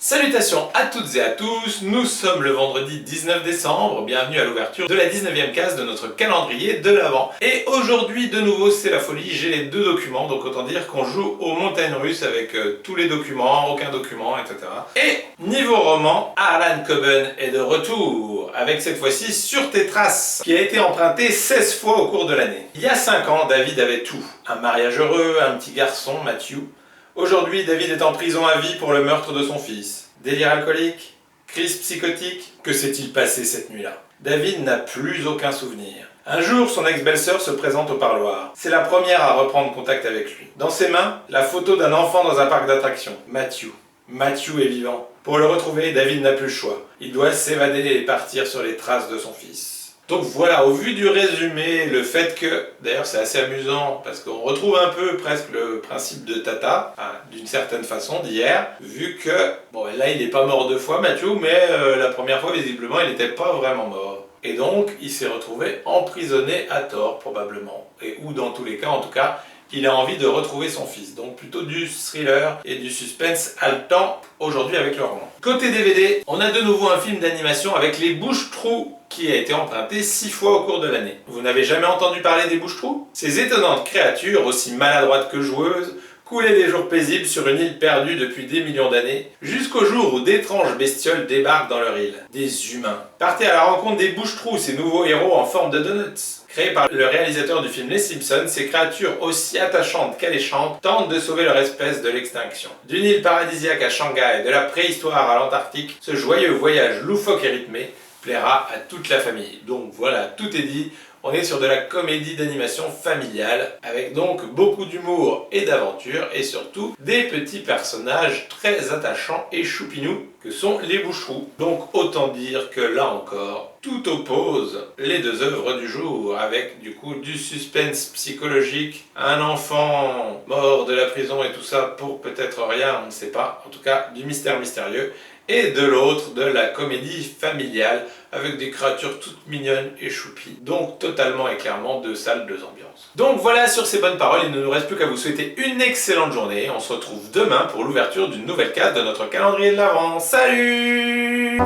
Salutations à toutes et à tous, nous sommes le vendredi 19 décembre, bienvenue à l'ouverture de la 19e case de notre calendrier de l'Avent. Et aujourd'hui de nouveau c'est la folie, j'ai les deux documents, donc autant dire qu'on joue aux montagnes russes avec tous les documents, aucun document, etc. Et niveau roman, Harlan Coben est de retour, avec cette fois-ci Sur tes traces, qui a été emprunté 16 fois au cours de l'année. Il y a 5 ans, David avait tout, un mariage heureux, un petit garçon, Matthew. Aujourd'hui, David est en prison à vie pour le meurtre de son fils. Délire alcoolique? Crise psychotique? Que s'est-il passé cette nuit-là? David n'a plus aucun souvenir. Un jour, son ex-belle-sœur se présente au parloir. C'est la première à reprendre contact avec lui. Dans ses mains, la photo d'un enfant dans un parc d'attractions. Matthew. Matthew est vivant. Pour le retrouver, David n'a plus le choix. Il doit s'évader et partir sur les traces de son fils. Donc voilà, au vu du résumé, le fait que, d'ailleurs c'est assez amusant, parce qu'on retrouve un peu presque le principe de Tata, d'une certaine façon d'hier, vu que, bon là il n'est pas mort 2 fois Matthew, mais la première fois visiblement il n'était pas vraiment mort. Et donc il s'est retrouvé emprisonné à tort probablement, ou dans tous les cas en tout cas, il a envie de retrouver son fils. Donc plutôt du thriller et du suspense haletant aujourd'hui avec le roman. Côté DVD, on a de nouveau un film d'animation avec les Bouches-Trous qui a été emprunté 6 fois au cours de l'année. Vous n'avez jamais entendu parler des Bouches-Trous? Ces étonnantes créatures, aussi maladroites que joueuses, coulaient des jours paisibles sur une île perdue depuis des millions d'années, jusqu'au jour où d'étranges bestioles débarquent dans leur île. Des humains. Partez à la rencontre des Bouches-Trous, ces nouveaux héros en forme de donuts. Créés par le réalisateur du film Les Simpsons, ces créatures aussi attachantes qu'alléchantes tentent de sauver leur espèce de l'extinction. D'une île paradisiaque à Shanghai, de la préhistoire à l'Antarctique, ce joyeux voyage loufoque et rythmé plaira à toute la famille. Donc voilà, tout est dit. On est sur de la comédie d'animation familiale, avec donc beaucoup d'humour et d'aventure, et surtout des petits personnages très attachants et choupinous que sont les Bouches-Trous. Donc autant dire que là encore, tout oppose les deux œuvres du jour, avec du coup du suspense psychologique, un enfant mort de la prison et tout ça pour peut-être rien, on ne sait pas, en tout cas du mystère mystérieux, et de l'autre de la comédie familiale avec des créatures toutes mignonnes et choupies. Donc totalement et clairement deux salles, deux ambiances. Donc voilà, sur ces bonnes paroles, il ne nous reste plus qu'à vous souhaiter une excellente journée. On se retrouve demain pour l'ouverture d'une nouvelle case de notre calendrier de l'Avent. Salut!